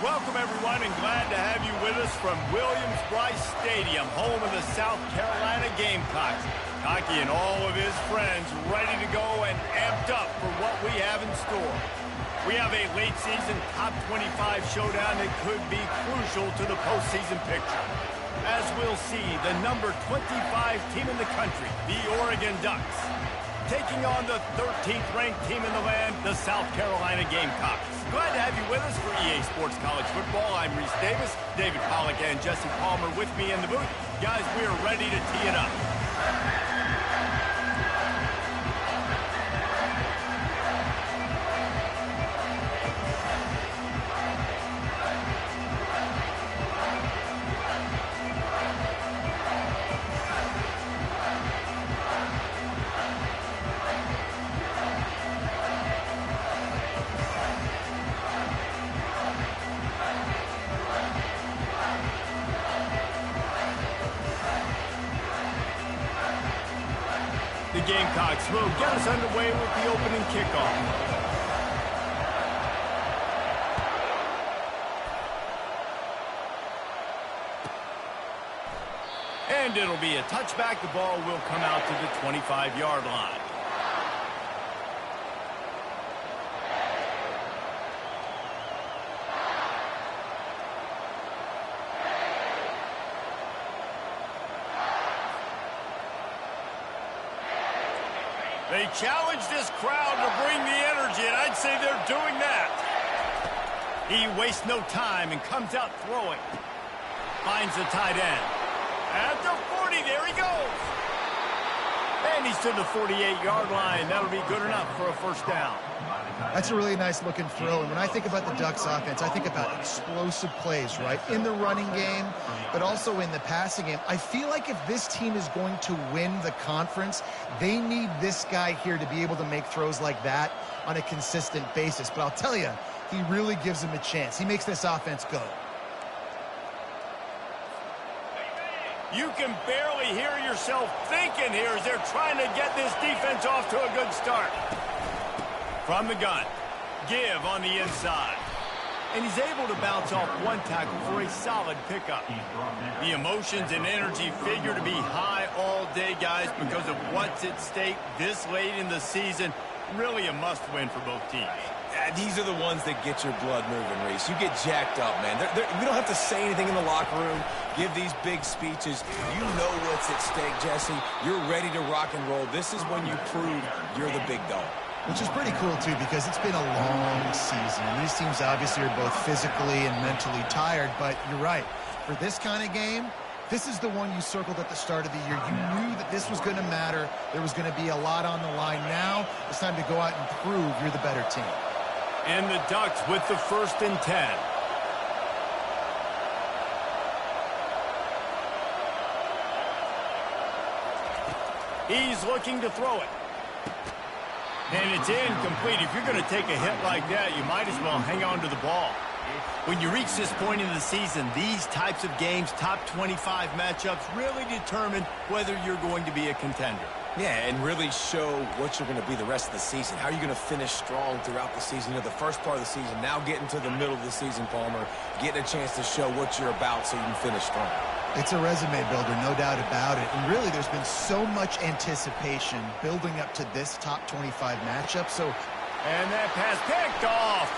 Welcome, everyone, and glad to have you with us from Williams-Brice Stadium, home of the South Carolina Gamecocks. Hockey and all of his friends ready to go and amped up for what we have in store. We have a late-season top 25 showdown that could be crucial to the postseason picture. As we'll see, the number 25 team in the country, the Oregon Ducks, taking on the 13th ranked team in the land, the South Carolina Gamecocks. Glad to have you with us for EA Sports College Football. I'm Reese Davis, David Pollack and Jesse Palmer with me in the booth. Guys, we are ready to tee it up. The Gamecocks will get us underway with the opening kickoff. And it'll be a touchback. The ball will come out to the 25-yard line. They challenge this crowd to bring the energy, and I'd say they're doing that. He wastes no time and comes out throwing. Finds the tight end. At the 40, there he goes. And he's to the 48-yard line. That'll be good enough for a first down. That's a really nice looking throw. And when I think about the Ducks offense, I think about explosive plays, right? In the running game, but also in the passing game. I feel like if this team is going to win the conference, they need this guy here to be able to make throws like that on a consistent basis. But I'll tell you, he really gives them a chance. He makes this offense go. You can barely hear yourself thinking here as they're trying to get this defense off to a good start. From the gun, give on the inside. And he's able to bounce off one tackle for a solid pickup. The emotions and energy figure to be high all day, guys, because of what's at stake this late in the season. Really a must-win for both teams. Yeah, these are the ones that get your blood moving, Reese. You get jacked up, man. We don't have to say anything in the locker room, give these big speeches. You know what's at stake, Jesse. You're ready to rock and roll. This is when you prove you're the big dog. Which is pretty cool, too, because it's been a long season. And these teams obviously are both physically and mentally tired, but you're right. For this kind of game, this is the one you circled at the start of the year. You knew that this was going to matter. There was going to be a lot on the line. Now it's time to go out and prove you're the better team. And the Ducks with the 1st and 10. He's looking to throw it. And it's incomplete. If you're going to take a hit like that, you might as well hang on to the ball. When you reach this point in the season, these types of games, top 25 matchups, really determine whether you're going to be a contender. Yeah, and really show what you're going to be the rest of the season. How are you going to finish strong throughout the season? You know, the first part of the season, now getting to the middle of the season, Palmer, getting a chance to show what you're about so you can finish strong. It's a resume builder, no doubt about it. And really, there's been so much anticipation building up to this top 25 matchup. And that pass picked off.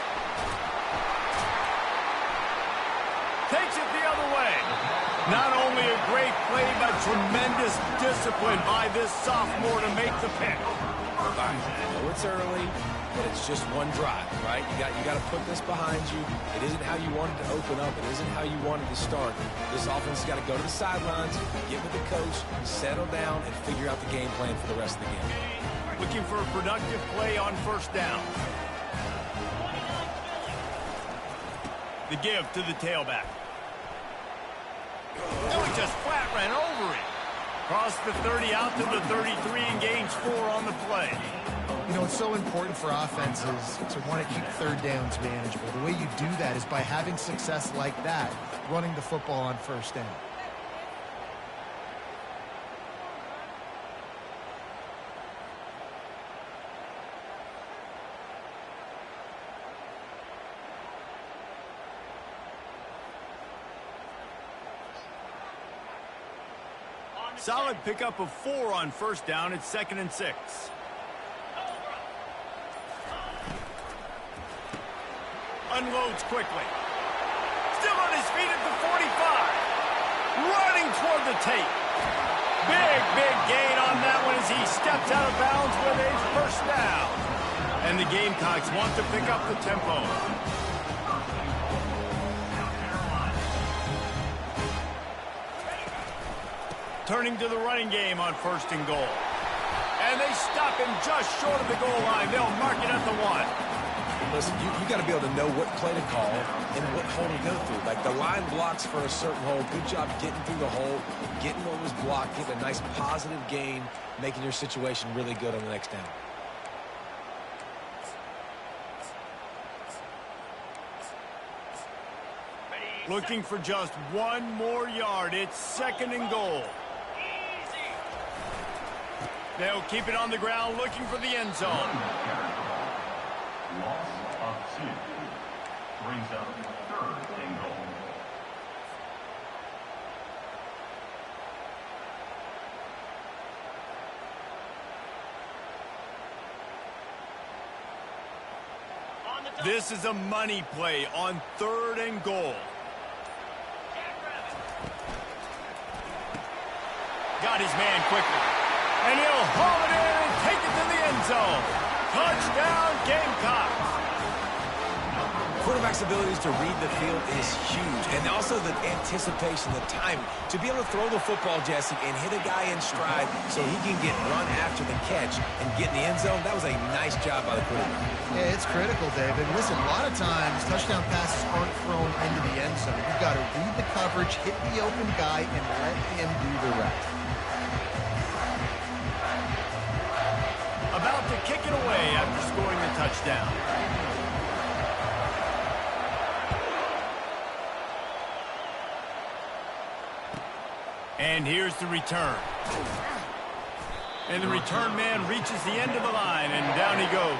Takes it the other way. Not only a great play, but tremendous discipline by this sophomore to make the pick. All right, I know it's early, but it's just one drive, right? You got to put this behind you. It isn't how you wanted to open up. It isn't how you wanted to start. This offense has got to go to the sidelines, get with the coach, settle down, and figure out the game plan for the rest of the game. Looking for a productive play on 1st down. The give to the tailback. Oh, he just flat ran over it. Cross the 30 out to the 33 and gains 4 on the play. You know, it's so important for offenses to want to keep 3rd downs manageable. The way you do that is by having success like that, running the football on 1st down. Solid pickup of 4 on first down. It's 2nd and 6. Unloads quickly. Still on his feet at the 45. Running toward the tape. Big gain on that one as he steps out of bounds with a first down. And the Gamecocks want to pick up the tempo. Turning to the running game on 1st and goal. And they stop him just short of the goal line. They'll mark it at the 1. Listen, you got to be able to know what play to call and what hole to go through. Like the line blocks for a certain hole. Good job getting through the hole, getting what was blocked, getting a nice positive gain, making your situation really good on the next down. Looking for just 1 more yard. It's 2nd and goal. They'll keep it on the ground, looking for the end zone. Loss of 2. Brings up 3rd and goal. This is a money play on 3rd and goal. Got his man quickly. And he'll haul it in and take it to the end zone. Touchdown, Gamecocks. Quarterback's abilities to read the field is huge. And also the anticipation, the timing. To be able to throw the football, Jesse, and hit a guy in stride so he can get run after the catch and get in the end zone, that was a nice job by the quarterback. Yeah, it's critical, David. Listen, a lot of times touchdown passes aren't thrown into the end zone. You've got to read the coverage, hit the open guy, and let him do the rest. About to kick it away after scoring the touchdown. And here's the return. And the return man reaches the end of the line, and down he goes.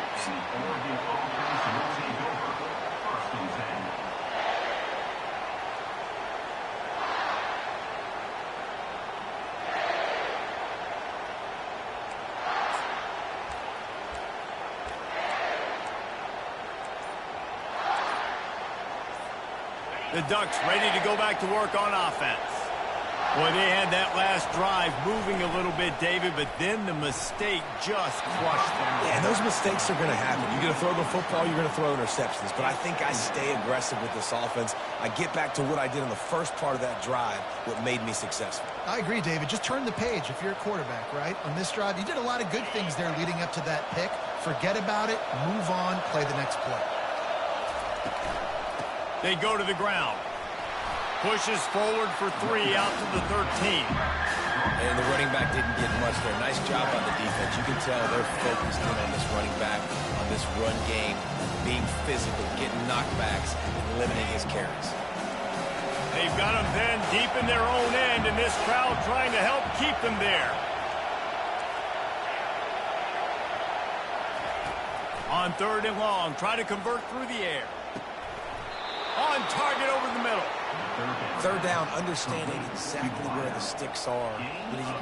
The Ducks ready to go back to work on offense. Boy, they had that last drive moving a little bit, David, but then the mistake just crushed them. Yeah, and those mistakes are going to happen. You're going to throw the football, you're going to throw interceptions. But I think I stay aggressive with this offense. I get back to what I did in the first part of that drive, what made me successful. I agree, David. Just turn the page if you're a quarterback, right? On this drive, you did a lot of good things there leading up to that pick. Forget about it, move on, play the next play. They go to the ground. Pushes forward for 3 out to the 13. And the running back didn't get much there. Nice job on the defense. You can tell they're focused in on this running back, on this run game, being physical, getting knockbacks, and limiting his carries. They've got them then deep in their own end, and this crowd trying to help keep them there. On 3rd and long, try to convert through the air. On target over the middle. 3rd down, understanding exactly where the sticks are.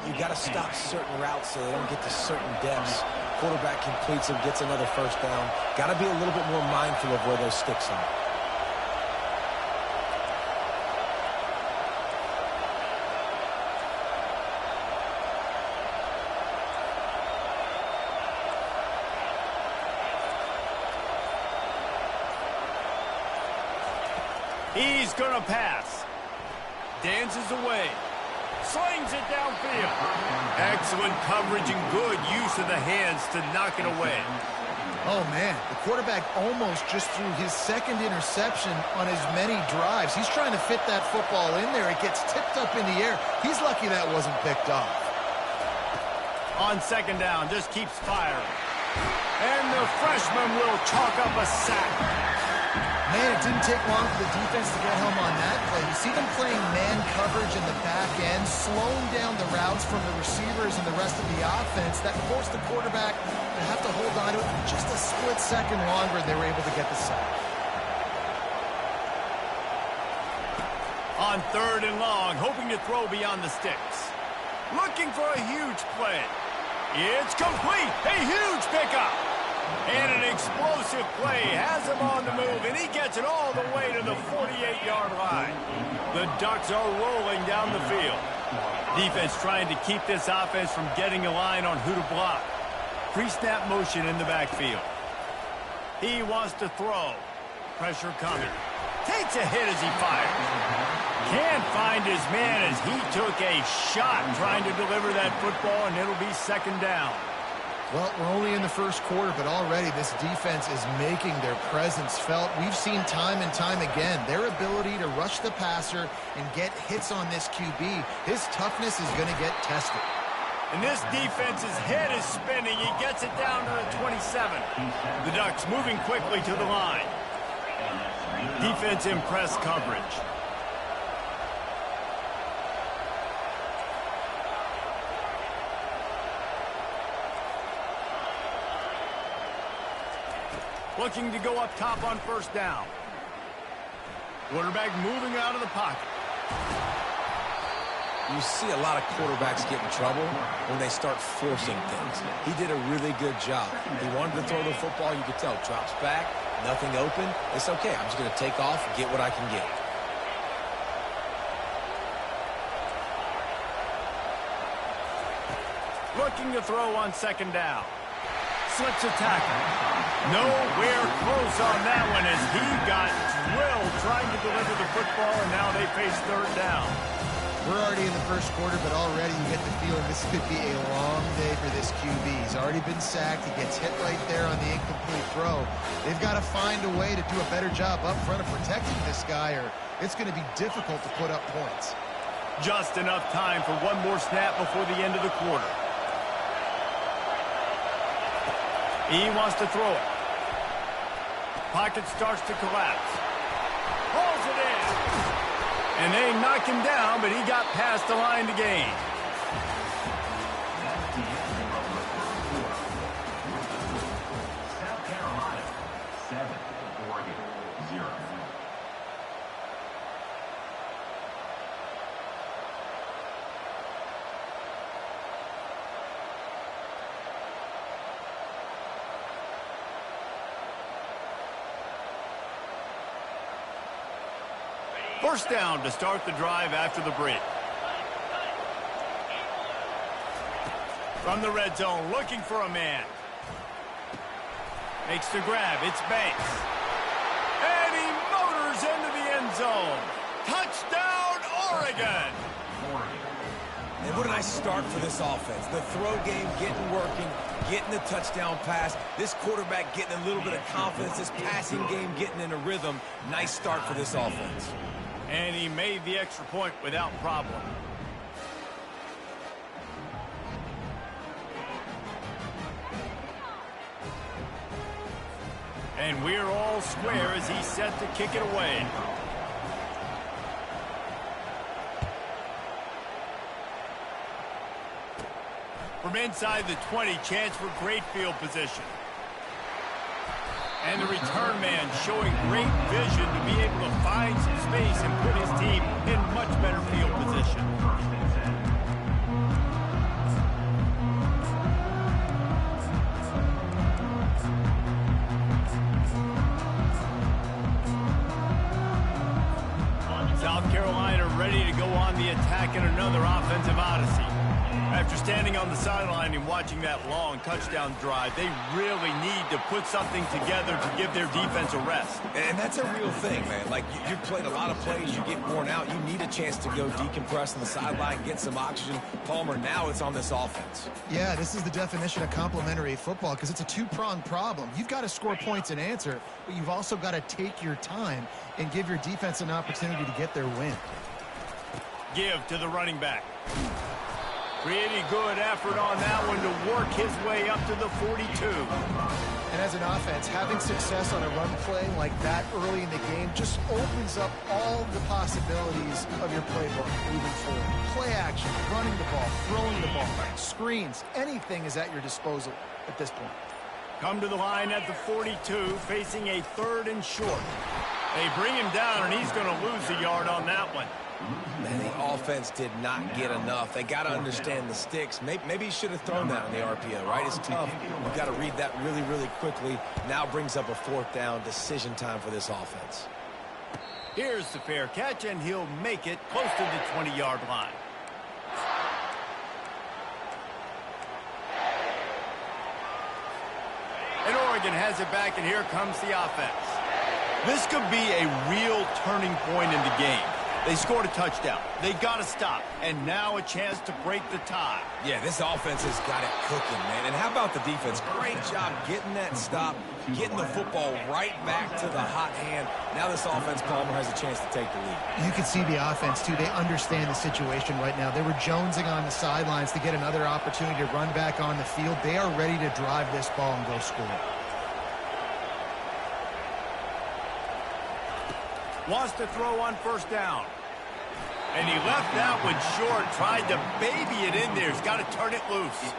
You got to stop certain routes so they don't get to certain depths. Quarterback completes them, gets another first down. Got to be a little bit more mindful of where those sticks are. He's going to pass. Dances away. Slings it downfield. Excellent coverage and good use of the hands to knock it away. Oh, man, the quarterback almost just threw his 2nd interception on as many drives. He's trying to fit that football in there. It gets tipped up in the air. He's lucky that wasn't picked off. On 2nd down, just keeps firing. And the freshman will chalk up a sack. Man, it didn't take long for the defense to get home on that play. You see them playing man coverage in the back end, slowing down the routes from the receivers and the rest of the offense. That forced the quarterback to have to hold on to it for just a split second longer, and they were able to get the sack. On 3rd and long, hoping to throw beyond the sticks. looking for a huge play. It's complete. A huge pickup. And an explosive play has him on the move, and he gets it all the way to the 48-yard line. The Ducks are rolling down the field. Defense trying to keep this offense from getting a line on who to block. Pre-snap motion in the backfield. He wants to throw. Pressure coming. Takes a hit as he fires. Can't find his man as he took a shot trying to deliver that football, and it'll be second down. Well, we're only in the first quarter, but already this defense is making their presence felt. We've seen time and time again their ability to rush the passer and get hits on this QB. His toughness is going to get tested. And this defense's head is spinning. He gets it down to the 27. The Ducks moving quickly to the line. Defense in press coverage. Looking to go up top on first down. Quarterback moving out of the pocket. You see a lot of quarterbacks get in trouble when they start forcing things. He did a really good job. He wanted to throw the football. You could tell. Drops back. Nothing open. It's okay. I'm just going to take off and get what I can get. Looking to throw on second down. Slips a tackle. Nowhere close on that one as he got drilled trying to deliver the football, and now they face third down. We're already in the first quarter, but already you get the feeling this could be a long day for this QB. He's already been sacked. He gets hit right there on the incomplete throw. They've got to find a way to do a better job up front of protecting this guy, or it's going to be difficult to put up points. Just enough time for one more snap before the end of the quarter. He wants to throw it. Pocket starts to collapse. Pulls it in. And they knock him down, but he got past the line to gain. South Carolina, 7, Oregon, 0. First down to start the drive after the break. From the red zone, looking for a man. Makes the grab. It's Banks. And he motors into the end zone. Touchdown, Oregon! And what a nice start for this offense. The throw game getting working, getting the touchdown pass. This quarterback getting a little bit of confidence. This passing game getting in a rhythm. Nice start for this offense. And he made the extra point without problem. And we're all square as he's set to kick it away. From inside the 20, chance for great field position. And the return man showing great vision to be able to find some space and put his team in much better field position. South Carolina ready to go on the attack in another offensive odyssey. After standing on the sideline and watching that long touchdown drive, they really need to put something together to give their defense a rest. And that's a real thing, man. Like, you've played a lot of plays, you get worn out, you need a chance to go decompress on the sideline, get some oxygen. Palmer, now it's on this offense. Yeah, this is the definition of complementary football because it's a two-pronged problem. You've got to score points and answer, but you've also got to take your time and give your defense an opportunity to get their win. Give to the running back. Pretty good effort on that one to work his way up to the 42. And as an offense, having success on a run play like that early in the game just opens up all the possibilities of your playbook moving forward. Play action, running the ball, throwing the ball, screens, anything is at your disposal at this point. Come to the line at the 42, facing a 3rd and short. They bring him down, and he's going to lose a yard on that one. Man, the offense did not get enough. They got to understand the sticks. Maybe he should have thrown that on the RPO, right? It's tough. You've got to read that really, really quickly. Now brings up a 4th down decision time for this offense. Here's the fair catch, and he'll make it close to the 20-yard line. And Oregon has it back, and here comes the offense. This could be a real turning point in the game. They scored a touchdown. They got to stop. And now a chance to break the tie. Yeah, this offense has got it cooking, man. And how about the defense? Great job getting that stop, getting the football right back to the hot hand. Now this offense, Palmer, has a chance to take the lead. You can see the offense, too. They understand the situation right now. They were jonesing on the sidelines to get another opportunity to run back on the field. They are ready to drive this ball and go score. Wants to throw on 1st down. And he left that one short. Tried to baby it in there. He's got to turn it loose.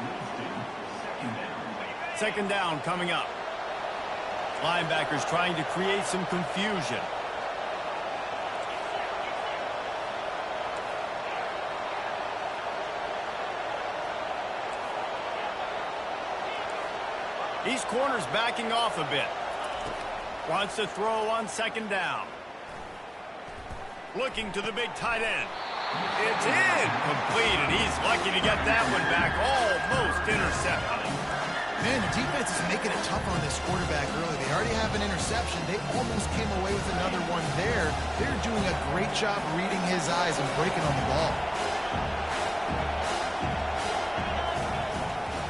2nd down coming up. Linebackers trying to create some confusion. These corners backing off a bit. Wants to throw on 2nd down. Looking to the big tight end. It's in. Complete, and he's lucky to get that one back. Almost intercepted. Man, the defense is making it tough on this quarterback early. They already have an interception. They almost came away with another one there. They're doing a great job reading his eyes and breaking on the ball.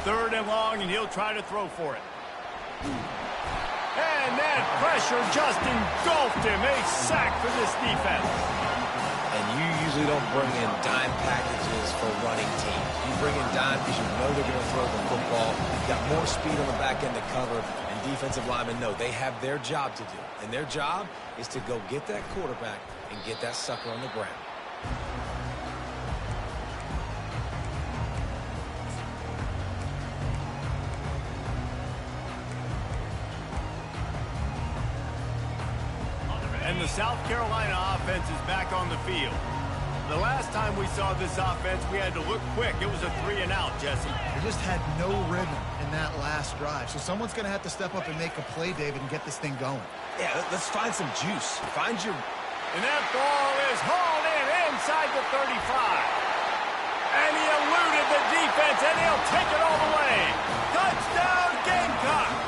3rd and long, and he'll try to throw for it. And that pressure just engulfed him. A sack for this defense. And you usually don't bring in dime packages for running teams. You bring in dime because you know they're going to throw the football. You've got more speed on the back end to cover, and defensive linemen know they have their job to do. And their job is to go get that quarterback and get that sucker on the ground. And the South Carolina offense is back on the field. The last time we saw this offense, we had to look quick. It was a 3-and-out, Jesse. They just had no rhythm in that last drive. So someone's going to have to step up and make a play, David, and get this thing going. Yeah, let's find some juice. Find your... And that ball is hauled in inside the 35. And he eluded the defense, and he'll take it all the way. Touchdown, Gamecocks!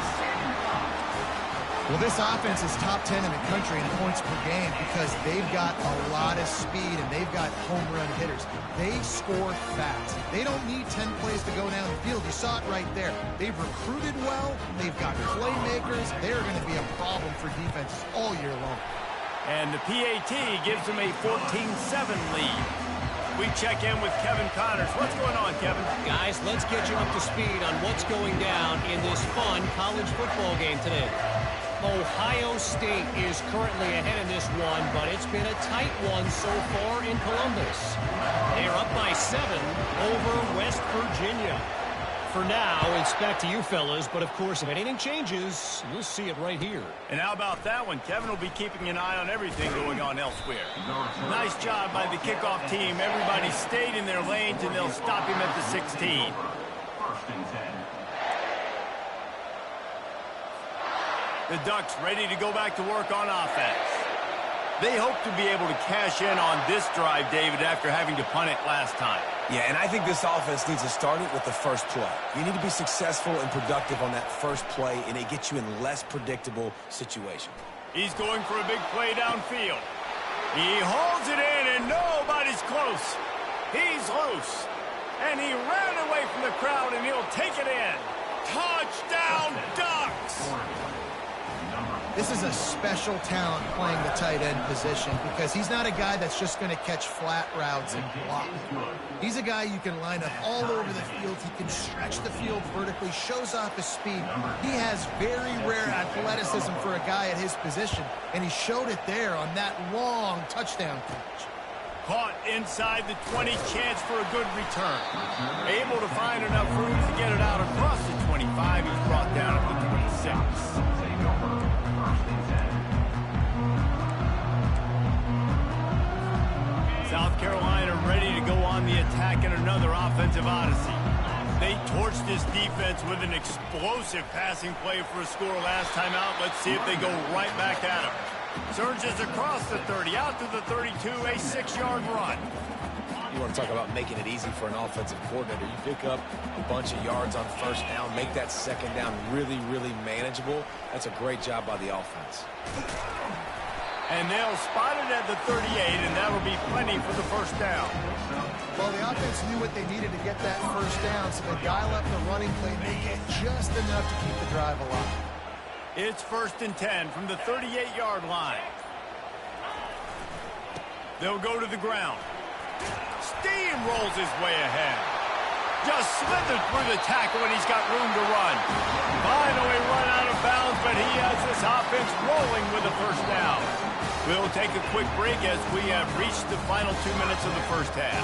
Well, this offense is top 10 in the country in points per game because they've got a lot of speed and they've got home run hitters. They score fast. They don't need 10 plays to go down the field. You saw it right there. They've recruited well. They've got playmakers. They're going to be a problem for defenses all year long. And the PAT gives them a 14-7 lead. We check in with Kevin Connors. What's going on, Kevin? Guys, let's get you up to speed on what's going down in this fun college football game today. Ohio State is currently ahead in this one, but it's been a tight one so far in Columbus. They're up by 7 over West Virginia. For now, it's back to you fellas, but of course, if anything changes, you'll see it right here. And how about that one? Kevin will be keeping an eye on everything going on elsewhere. Nice job by the kickoff team. Everybody stayed in their lanes, and they'll stop him at the 16. 1st and 10. The Ducks ready to go back to work on offense. They hope to be able to cash in on this drive, David, after having to punt it last time. Yeah, and I think this offense needs to start it with the first play. You need to be successful and productive on that first play, and it gets you in less predictable situations. He's going for a big play downfield. He holds it in, and nobody's close. He's loose. And he ran away from the crowd, and he'll take it in. Touchdown, Ducks! This is a special talent playing the tight end position because he's not a guy that's just going to catch flat routes and block. He's a guy you can line up all over the field. He can stretch the field vertically, shows off his speed. He has very rare athleticism for a guy at his position, and he showed it there on that long touchdown catch. Caught inside the 20, chance for a good return. Able to find enough room to get it out across the 25. He's brought down at the 26. South on the attack in another offensive odyssey. They torched this defense with an explosive passing play for a score last time out. Let's see if they go right back at him. Surges across the 30, out to the 32, a 6-yard run. You want to talk about making it easy for an offensive coordinator. You pick up a bunch of yards on first down, make that second down really, really manageable. That's a great job by the offense. And they'll spot it at the 38, and that'll be plenty for the first down. Well, the offense knew what they needed to get that first down, so they dial up the running play, make it just enough to keep the drive alive. It's 1st and 10 from the 38-yard line. They'll go to the ground. Steamrolls his way ahead. Just slithered through the tackle, and he's got room to run. Finally run out of bounds, but he has this offense rolling with the first down. We'll take a quick break as we have reached the final 2 minutes of the first half.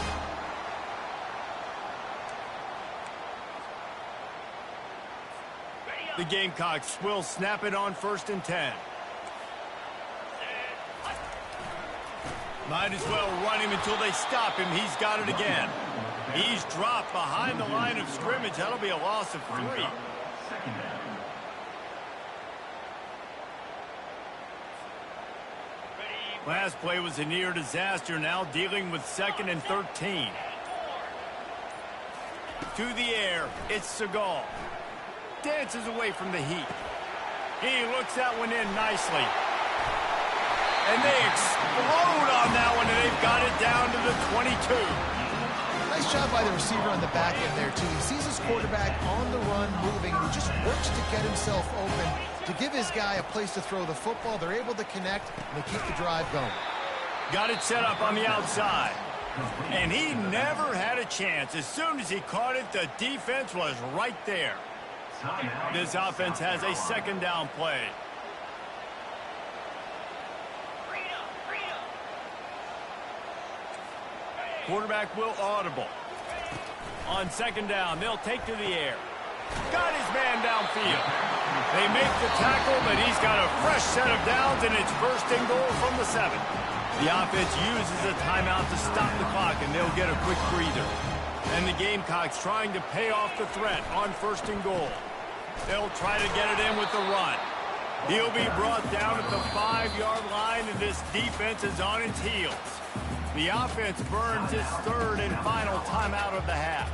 The Gamecocks will snap it on 1st and 10. Might as well run him until they stop him. He's got it again. He's dropped behind the line of scrimmage. That'll be a loss of 3. Last play was a near disaster. Now dealing with 2nd and 13. To the air. It's Segal. Dances away from the heat. He looks that one in nicely. And they explode on that one, and they've got it down to the 22. Nice job by the receiver on the back end there, too. He sees his quarterback on the run moving, and he just works to get himself open to give his guy a place to throw the football. They're able to connect, and they keep the drive going. Got it set up on the outside. And he never had a chance. As soon as he caught it, the defense was right there. This offense has a 2nd down play. Quarterback will audible. On 2nd down, they'll take to the air. Got his man downfield. They make the tackle, but he's got a fresh set of downs, and it's 1st and goal from the 7. The offense uses a timeout to stop the clock, and they'll get a quick breather. And the Gamecocks trying to pay off the threat on 1st and goal. They'll try to get it in with the run. He'll be brought down at the 5-yard line, and this defense is on its heels. The offense burns its 3rd and final timeout of the half.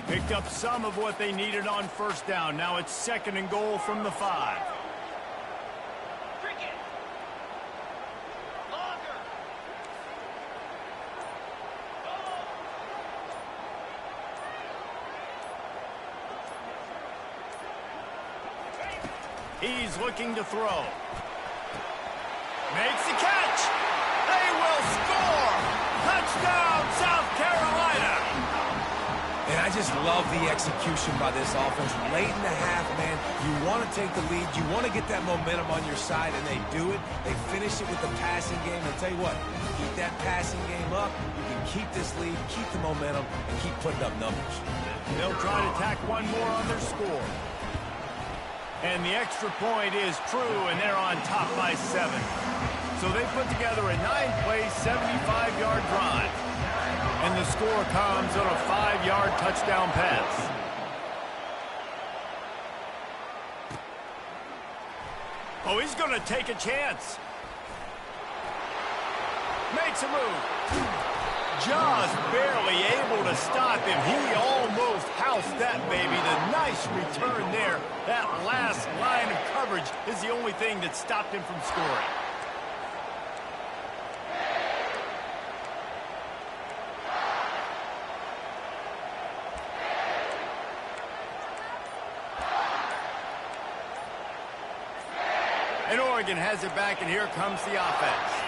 Picked up some of what they needed on 1st down. Now it's 2nd and goal from the 5. He's looking to throw. Makes the catch. They will score. Touchdown, South Carolina. And I just love the execution by this offense. Late in the half, man, you want to take the lead. You want to get that momentum on your side, and they do it. They finish it with the passing game. And I'll tell you what, keep that passing game up. You can keep this lead, keep the momentum, and keep putting up numbers. They'll try to tack one more on their score. And the extra point is true, and they're on top by 7. So they put together a 9-play, 75-yard drive. And the score comes on a 5-yard touchdown pass. Oh, he's going to take a chance. Makes a move. Just barely able to stop him. He almost housed that baby. The nice return there. That last line of coverage is the only thing that stopped him from scoring. And Oregon has it back, and here comes the offense.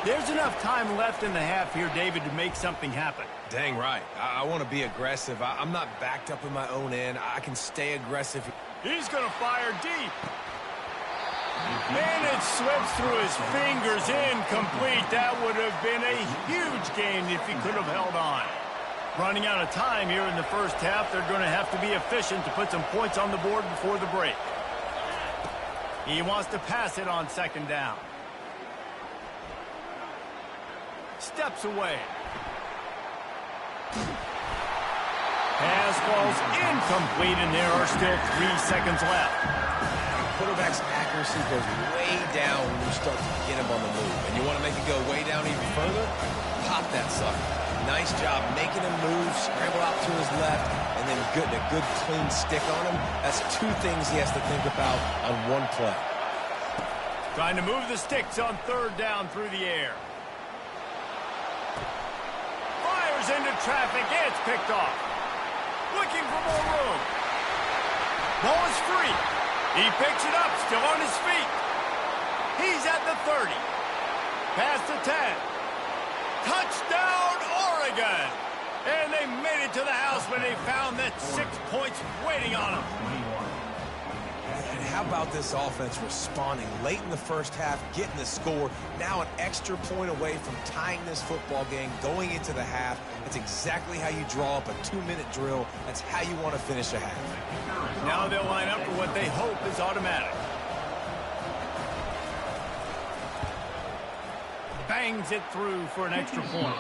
There's enough time left in the half here, David, to make something happen. Dang right. I want to be aggressive. I'm not backed up in my own end. I can stay aggressive. He's going to fire deep. And it slips through his fingers, incomplete. That would have been a huge gain if he could have held on. Running out of time here in the first half. They're going to have to be efficient to put some points on the board before the break. He wants to pass it on 2nd down. steps away. Pass falls incomplete, and there are still 3 seconds left. Quarterback's accuracy goes way down when you start to get him on the move. And you want to make it go way down even further? Pop that sucker. Nice job making him move, scramble out to his left, and then getting a good clean stick on him. That's 2 things he has to think about on one play. Trying to move the sticks on 3rd down through the air. Fires into traffic. It's picked off. Looking for more room. Ball is free. He picks it up, still on his feet. He's at the 30. Past the 10. Touchdown, Oregon! And they made it to the house when they found that 6 points waiting on them. And how about this offense responding late in the first half, getting the score, now an extra point away from tying this football game, going into the half. That's exactly how you draw up a 2-minute drill. That's how you want to finish a half. Now they'll line up for what they hope is automatic. Bangs it through for an extra point.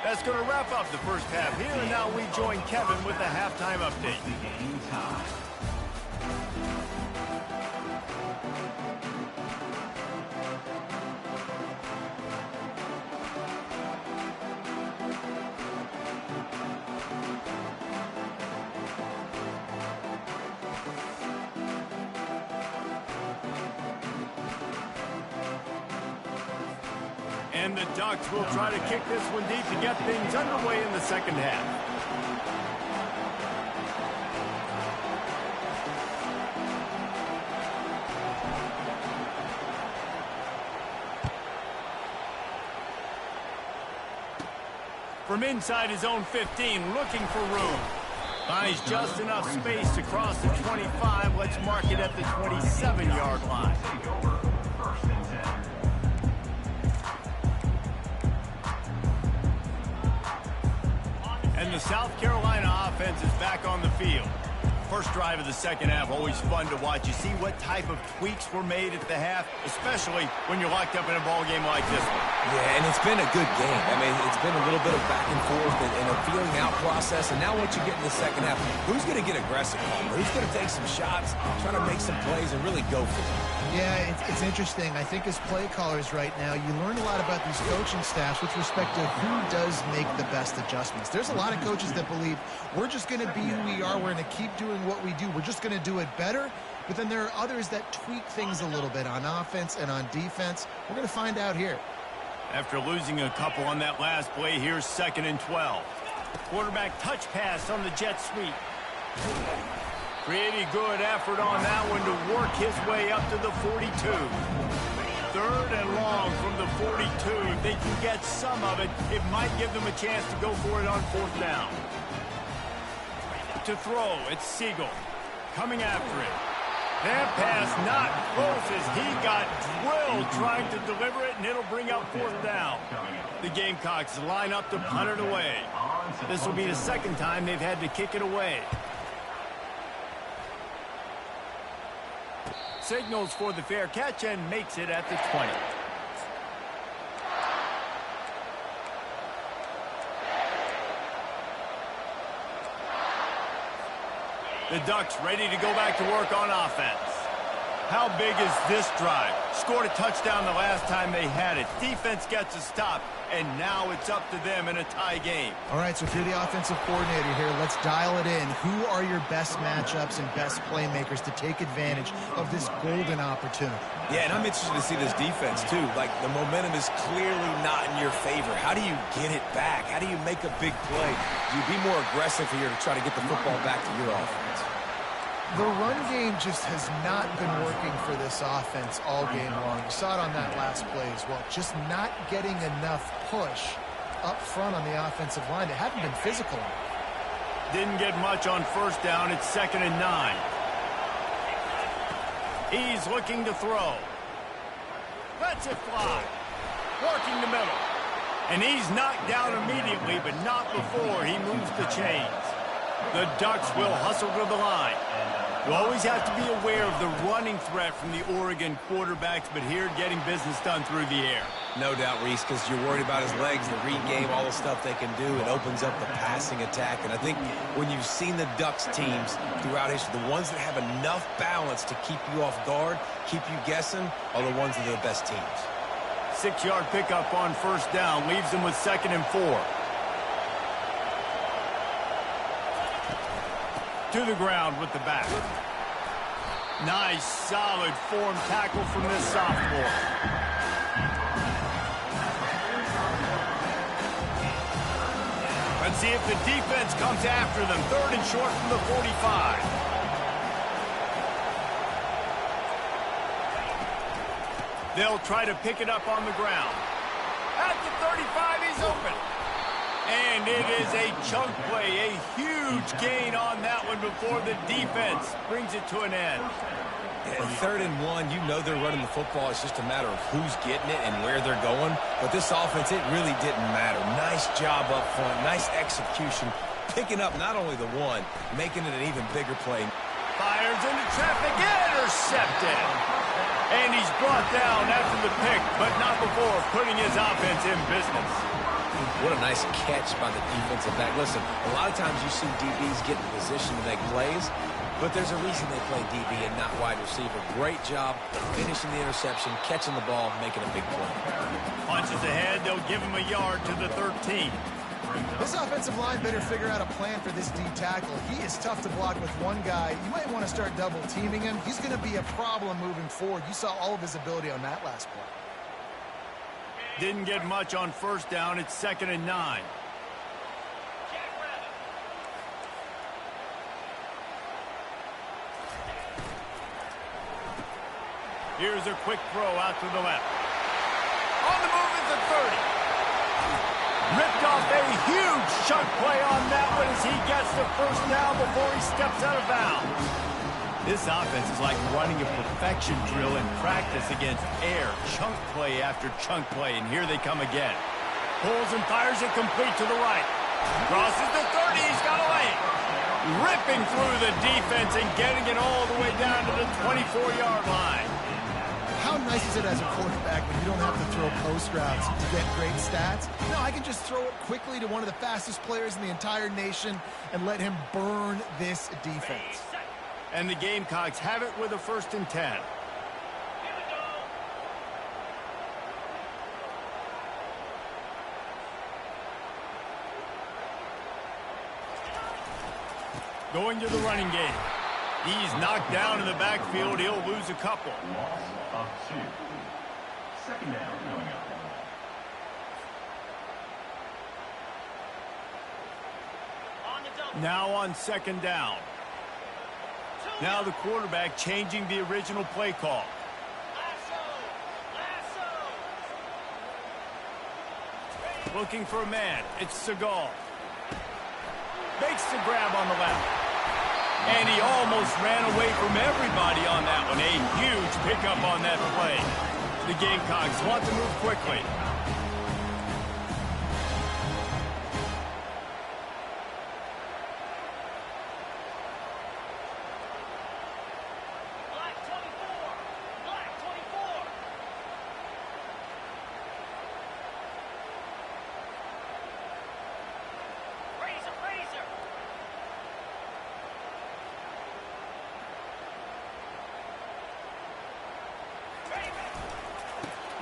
That's going to wrap up the first half here, and now we join Kevin with the halftime update. And the Ducks will try to kick this one deep to get things underway in the second half. From inside his own 15, looking for room. Finds just enough space to cross the 25. Let's mark it at the 27-yard line. And the South Carolina offense is back on the field. First drive of the second half, always fun to watch. You see what type of tweaks were made at the half, especially when you're locked up in a ball game like this one. Yeah, and it's been a good game. I mean, it's been a little bit of back and forth and a feeling out process. And now once you get in the second half, who's going to get aggressive, Palmer? Who's going to take some shots, try to make some plays, and really go for it? Yeah, it's interesting. I think as play callers right now, you learn a lot about these coaching staffs with respect to who does make the best adjustments. There's a lot of coaches that believe we're just going to be who we are. We're going to keep doing what we do. We're just going to do it better. But then there are others that tweak things a little bit on offense and on defense. We're going to find out here. After losing a couple on that last play, here's 2nd and 12. Quarterback touch pass on the jet sweep. Pretty good effort on that one to work his way up to the 42. 3rd and long from the 42. If they can get some of it, it might give them a chance to go for it on 4th down. To throw, it's Siegel. Coming after it. That pass not close as he got drilled trying to deliver it, and it'll bring up 4th down. The Gamecocks line up to punt it away. This will be the 2nd time they've had to kick it away. Signals for the fair catch and makes it at the 20. The Ducks ready to go back to work on offense. How big is this drive? Scored a touchdown the last time they had it. Defense gets a stop, and now it's up to them in a tie game. All right, so if you're the offensive coordinator here, let's dial it in. Who are your best matchups and best playmakers to take advantage of this golden opportunity? Yeah, and I'm interested to see this defense, too. Like, the momentum is clearly not in your favor. How do you get it back? How do you make a big play? Do you be more aggressive here to try to get the football back to your offense? The run game just has not been working for this offense all game long. You saw it on that last play as well. Just not getting enough push up front on the offensive line. They haven't been physical enough. Didn't get much on 1st down. It's 2nd and 9. He's looking to throw. Lets it fly. Working the middle. And he's knocked down immediately, but not before he moves the chains. The Ducks will hustle to the line. You always have to be aware of the running threat from the Oregon quarterbacks, but here getting business done through the air. No doubt, Reese, because you're worried about his legs, the read game, all the stuff they can do. It opens up the passing attack. And I think when you've seen the Ducks teams throughout history, the ones that have enough balance to keep you off guard, keep you guessing, are the ones that are the best teams. 6-yard pickup on first down leaves them with 2nd and 4. To the ground with the back. Nice, solid form tackle from this sophomore. Let's see if the defense comes after them. 3rd and short from the 45. They'll try to pick it up on the ground. At the 35, he's open. And it is a chunk play, a huge gain on that one before the defense brings it to an end. Yeah, 3rd and 1, you know they're running the football. It's just a matter of who's getting it and where they're going. But this offense, it really didn't matter. Nice job up front, nice execution, picking up not only the one, making it an even bigger play. Fires into traffic, intercepted. And he's brought down after the pick, but not before putting his offense in business. What a nice catch by the defensive back. Listen, a lot of times you see DBs get in position to make plays, but there's a reason they play DB and not wide receiver. Great job finishing the interception, catching the ball, making a big play. Punches ahead, they'll give him a yard to the 13. This offensive line better figure out a plan for this D tackle. He is tough to block with one guy. You might want to start double teaming him. He's going to be a problem moving forward. You saw all of his ability on that last play. Didn't get much on first down. It's 2nd and 9. Here's a quick throw out to the left. On the move at the 30. Ripped off a huge chunk play on that one as he gets the first down before he steps out of bounds. This offense is like running a perfection drill in practice against air. Chunk play after chunk play, and here they come again. Pulls and fires it complete to the right. Crosses the 30, he's got a lane. Ripping through the defense and getting it all the way down to the 24-yard line. How nice is it as a quarterback when you don't have to throw post routes to get great stats? No, I can just throw it quickly to one of the fastest players in the entire nation and let him burn this defense. And the Gamecocks have it with a 1st and 10. Going to the running game. He's knocked down in the backfield. He'll lose a couple. Loss of 2. 2nd down coming up. Now on 2nd down. Now the quarterback changing the original play call. Looking for a man. It's Segal. Makes the grab on the left. And he almost ran away from everybody on that one. A huge pickup on that play. The Gamecocks want to move quickly.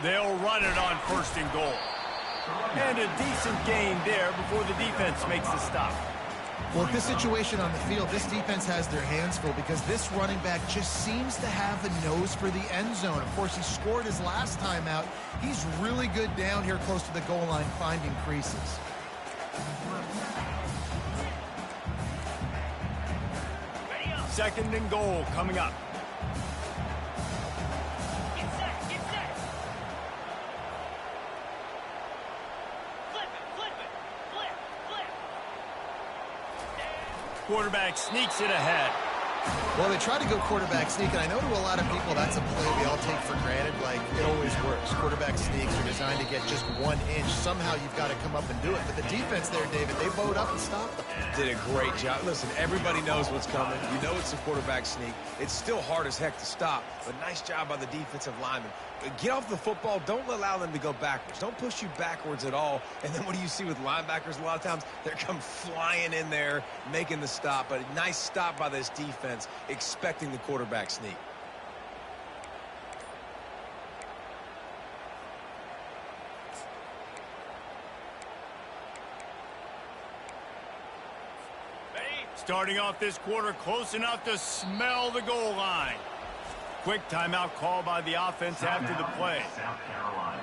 They'll run it on 1st and goal. And a decent gain there before the defense makes the stop. Well, with this situation on the field, this defense has their hands full because this running back just seems to have a nose for the end zone. Of course, he scored his last time out. He's really good down here close to the goal line finding creases. Second and goal coming up. Quarterback sneaks it ahead. Well, they try to go quarterback sneak, and I know to a lot of people that's a play we all take for granted. Like, it always works. Quarterback sneaks are designed to get just 1 inch. Somehow you've got to come up and do it. But the defense there, David, they bowed up and stopped them. Did a great job. Listen, everybody knows what's coming. You know it's a quarterback sneak. It's still hard as heck to stop, but nice job by the defensive lineman. Get off the football. Don't allow them to go backwards. Don't push you backwards at all. And then what do you see with linebackers a lot of times? They're come flying in there, making the stop. But a nice stop by this defense, expecting the quarterback sneak. Starting off this quarter close enough to smell the goal line. Quick timeout call by the offense after the play. South Carolina.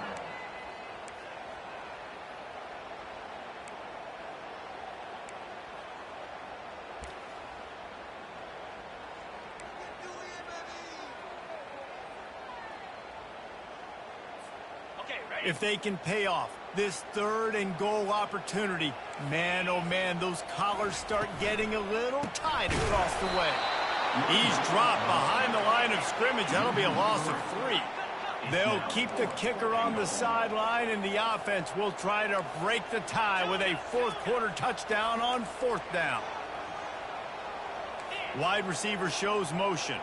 If they can pay off this 3rd and goal opportunity, man, oh man, those collars start getting a little tight across the way. He's dropped behind the line of scrimmage. That'll be a loss of 3. They'll keep the kicker on the sideline, and the offense will try to break the tie with a 4th quarter touchdown on 4th down. Wide receiver shows motion.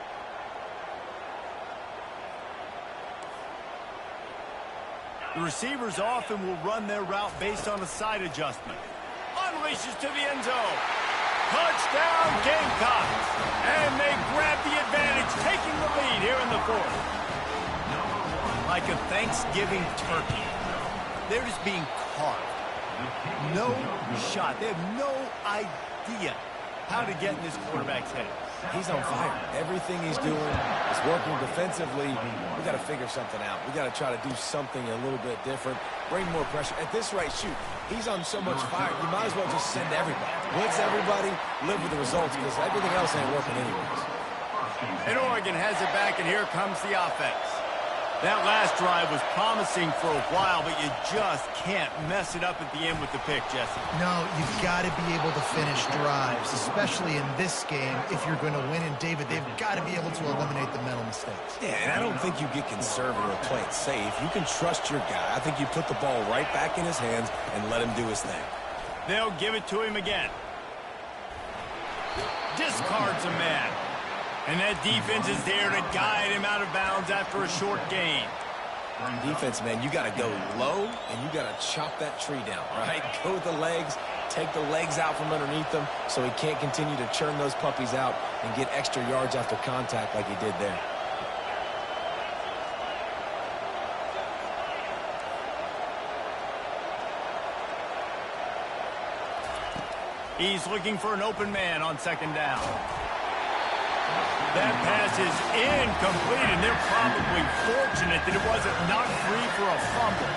The receivers often will run their route based on a side adjustment. Unleashes to the end zone. Touchdown Gamecocks. And they grab the advantage, taking the lead here in the 4th. Like a Thanksgiving turkey. They're just being carved. No shot. They have no idea how to get in this quarterback's head. He's on fire. Everything he's doing is working defensively. We got to figure something out. We got to try to do something a little bit different. Bring more pressure. At this rate, shoot, he's on so much fire, you might as well just send everybody. Blitz everybody, live with the results, because everything else ain't working anyways. And Oregon has it back, and here comes the offense. That last drive was promising for a while, but you just can't mess it up at the end with the pick, Jesse. No, you've got to be able to finish drives, especially in this game if you're going to win. And, David, they've got to be able to eliminate the mental mistakes. Yeah, and I don't think you get conservative or play it safe. You can trust your guy. I think you put the ball right back in his hands and let him do his thing. They'll give it to him again. Discards a man. And that defense is there to guide him out of bounds after a short gain. Defense, man, you got to go low, and you got to chop that tree down, right? Go with the legs, take the legs out from underneath them so he can't continue to churn those puppies out and get extra yards after contact like he did there. He's looking for an open man on 2nd down. That pass is incomplete, and they're probably fortunate that it wasn't knocked free for a fumble.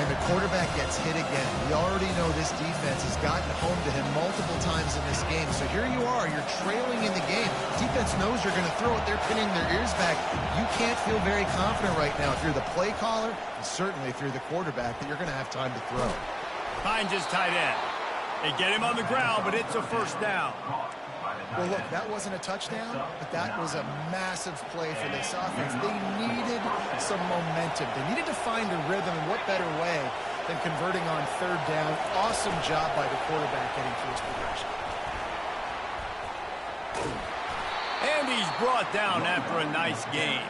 And the quarterback gets hit again. We already know this defense has gotten home to him multiple times in this game. So here you are, you're trailing in the game. Defense knows you're going to throw it. They're pinning their ears back. You can't feel very confident right now if you're the play caller, and certainly if you're the quarterback, that you're going to have time to throw. Finds his tight end. They get him on the ground, but it's a 1st down. Well, look, that wasn't a touchdown, but that was a massive play for this offense. They needed some momentum. They needed to find a rhythm, and what better way than converting on 3rd down. Awesome job by the quarterback getting through his progression. And he's brought down after a nice gain.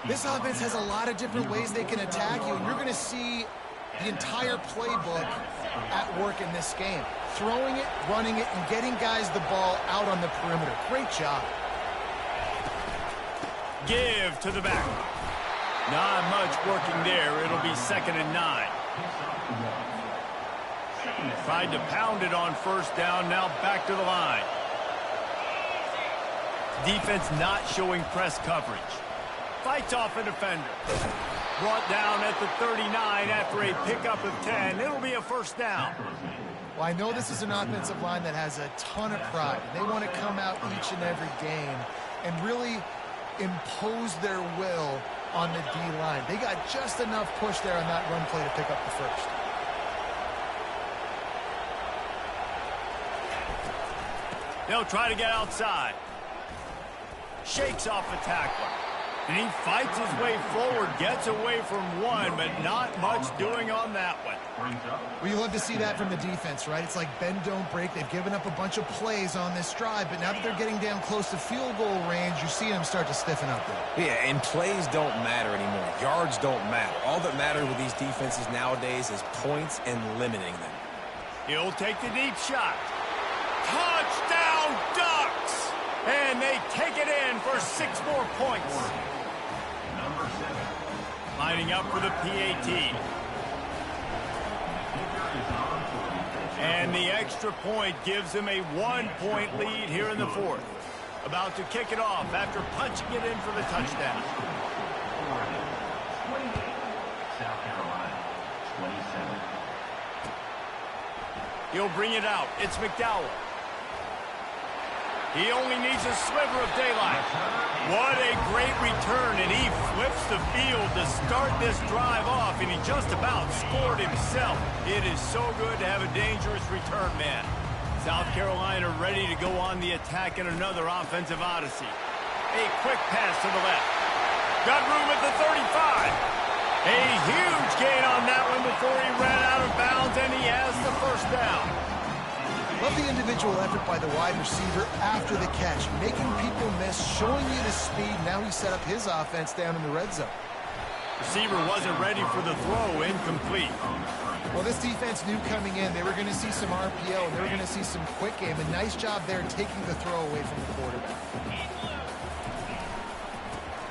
This offense has a lot of different ways they can attack you, and you're going to see the entire playbook at work in this game. Throwing it, running it, and getting guys the ball out on the perimeter. Great job. Give to the back. Not much working there. It'll be 2nd and 9. Tried to pound it on 1st down. Now back to the line. Defense not showing press coverage. Fights off a defender. Brought down at the 39 after a pickup of 10. It'll be a 1st down. Well, I know this is an offensive line that has a ton of pride. They want to come out each and every game and really impose their will on the D-line. They got just enough push there on that run play to pick up the 1st. They'll try to get outside. shakes off a tackler. And he fights his way forward, gets away from one, but not much doing on that one. Well, you love to see that from the defense, right? It's like bend, don't break. They've given up a bunch of plays on this drive, but now that they're getting down close to field goal range, you're seeing them start to stiffen up there. Yeah, and plays don't matter anymore. Yards don't matter. All that matters with these defenses nowadays is points and limiting them. He'll take the deep shot. Touchdown, Ducks! And they take it in for 6 more points. Lining up for the PAT. And the extra point gives them a 1-point lead here in the 4th. About to kick it off after punching it in for the touchdown. South Carolina, 27. He'll bring it out. It's McDowell. He only needs a sliver of daylight. What a great return, and he flips the field to start this drive off, and he just about scored himself. It is so good to have a dangerous return man. South Carolina ready to go on the attack in another offensive odyssey. A quick pass to the left. Got room at the 35. A huge gain on that one before he ran out of bounds, and he has the first down. Love the individual effort by the wide receiver after the catch, making people miss, showing you the speed. Now he set up his offense down in the red zone. Receiver wasn't ready for the throw, incomplete. Well, this defense knew coming in they were going to see some RPO, and they were going to see some quick game. A nice job there taking the throw away from the quarterback.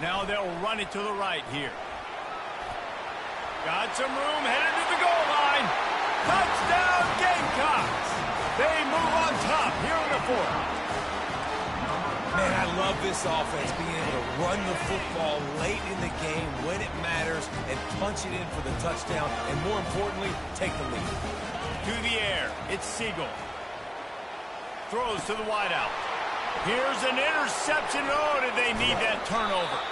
Now they'll run it to the right here. Got some room, headed to the goal line. Touchdown, Gamecocks! They move on top here in the 4th. Man, I love this offense being able to run the football late in the game when it matters and punch it in for the touchdown, and more importantly, take the lead. To the air, it's Siegel. Throws to the wideout. Here's an interception. Oh, did they need that turnover?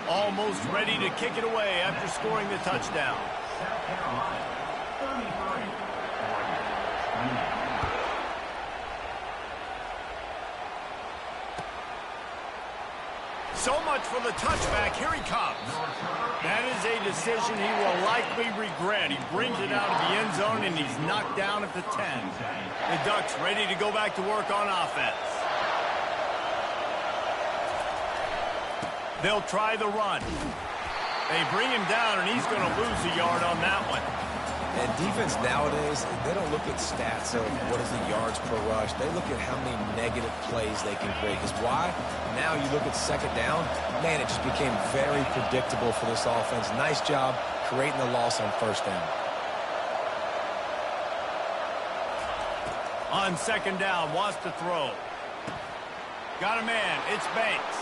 Almost ready to kick it away after scoring the touchdown. South Carolina, 33. So much for the touchback. Here he comes. That is a decision he will likely regret. He brings it out of the end zone, and he's knocked down at the 10. The Ducks ready to go back to work on offense. They'll try the run. They bring him down, and he's going to lose a yard on that one. And defense nowadays, they don't look at stats of what is the yards per rush. They look at how many negative plays they can create. Because why? Now you look at second down, man, it just became very predictable for this offense. Nice job creating the loss on first down. On second down, wants to throw. Got a man. It's Banks.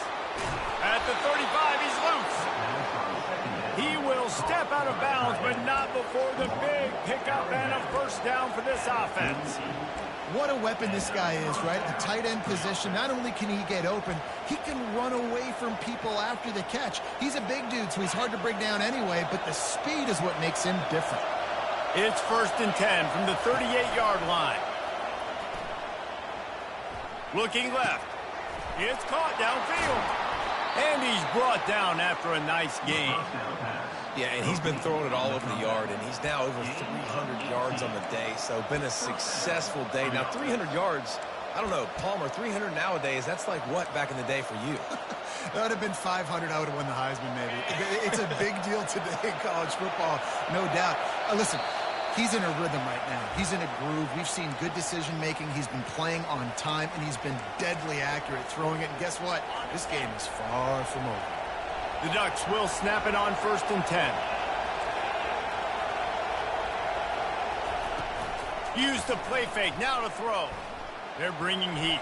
At the 35, he's loose. He will step out of bounds, but not before the big pickup and a first down for this offense. What a weapon this guy is, right? The tight end position, not only can he get open, he can run away from people after the catch. He's a big dude, so he's hard to bring down anyway, but the speed is what makes him different. It's 1st and 10 from the 38-yard line. Looking left. It's caught downfield. And he's brought down after a nice game. Yeah, and he's been throwing it all over the yard, and he's now over 300 yards on the day, so been a successful day. Now, 300 yards, I don't know, Palmer, 300 nowadays, that's like what back in the day for you? That would have been 500. I would have won the Heisman, maybe. It's a big deal today in college football, no doubt. Listen, he's in a rhythm right now. He's in a groove. We've seen good decision-making. He's been playing on time, and he's been deadly accurate throwing it. And guess what? This game is far from over. The Ducks will snap it on 1st and 10. Use the play fake. Now to throw. They're bringing heat.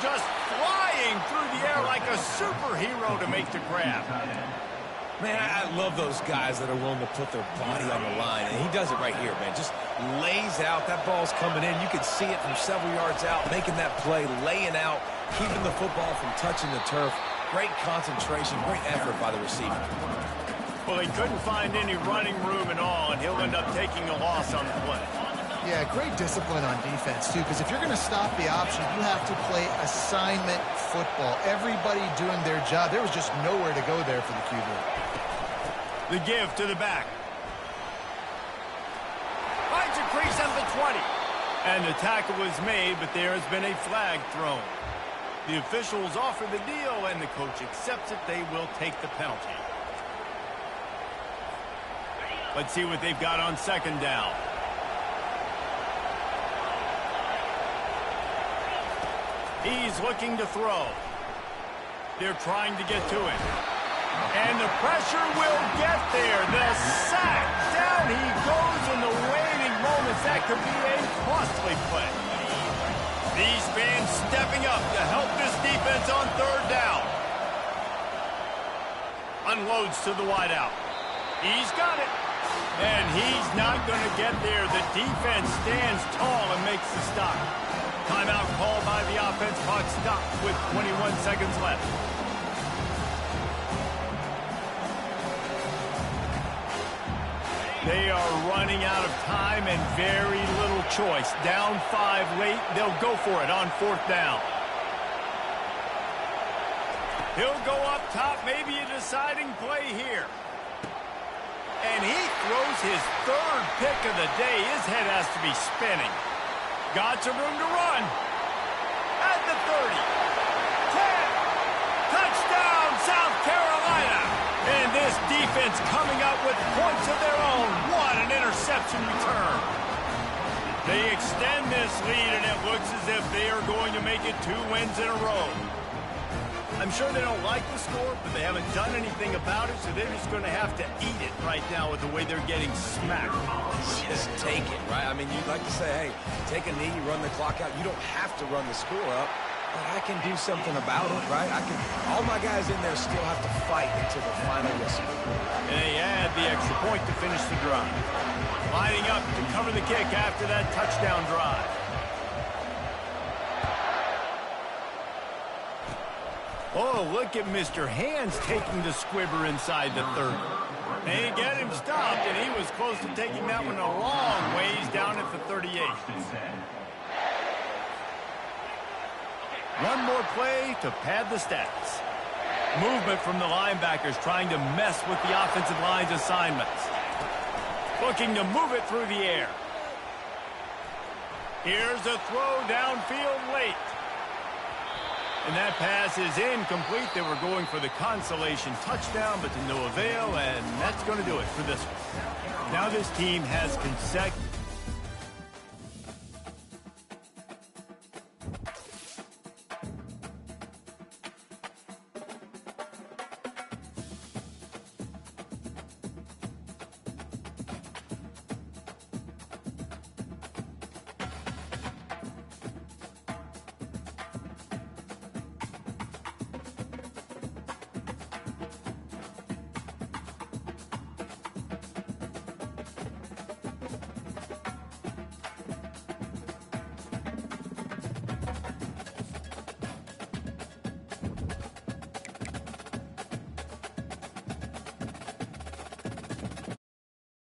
Just flying through the air like a superhero to make the grab. Man, I love those guys that are willing to put their body on the line, and he does it right here, man. Just lays out. That ball's coming in. You can see it from several yards out, making that play, laying out, keeping the football from touching the turf. Great concentration, great effort by the receiver. Well, he couldn't find any running room at all, and he'll end up taking a loss on the play. Yeah, great discipline on defense, too, because if you're going to stop the option, you have to play assignment football. Everybody doing their job. There was just nowhere to go there for the QB. The give to the back. Finds a crease at the 20. And the tackle was made, but there has been a flag thrown. The officials offer the deal, and the coach accepts it. They will take the penalty. Let's see what they've got on second down. He's looking to throw. They're trying to get to him. And the pressure will get there. The sack. Down he goes in the waning moments. That could be a costly play. These fans stepping up to help this defense on third down. Unloads to the wideout. He's got it. And he's not going to get there. The defense stands tall and makes the stop. Timeout called by the offense. Clock stopped with 21 seconds left. They are running out of time and very little choice. Down 5 late. They'll go for it on fourth down. He'll go up top. Maybe a deciding play here. And he throws his third pick of the day. His head has to be spinning. Got some room to run. At the 30. 10. Touchdown, South Carolina. And this defense coming up with points of their own. What an interception return. They extend this lead, and it looks as if they are going to make it 2 wins in a row. I'm sure they don't like the score, but they haven't done anything about it, so they're just going to have to eat it right now with the way they're getting smacked. Just take it, right? I mean, you'd like to say, hey, take a knee, run the clock out. You don't have to run the score up, but I can do something about it, right? All my guys in there still have to fight until the final whistle. And they add the extra point to finish the drive. Lining up to cover the kick after that touchdown drive. Oh, look at Mr. Hands taking the squibber inside the 30. They get him stopped, and he was close to taking that one a long ways down at the 38. One more play to pad the stats. Movement from the linebackers trying to mess with the offensive line's assignments. Looking to move it through the air. Here's a throw downfield late. And that pass is incomplete. They were going for the consolation touchdown, but to no avail, and that's going to do it for this one. Now this team has consecutive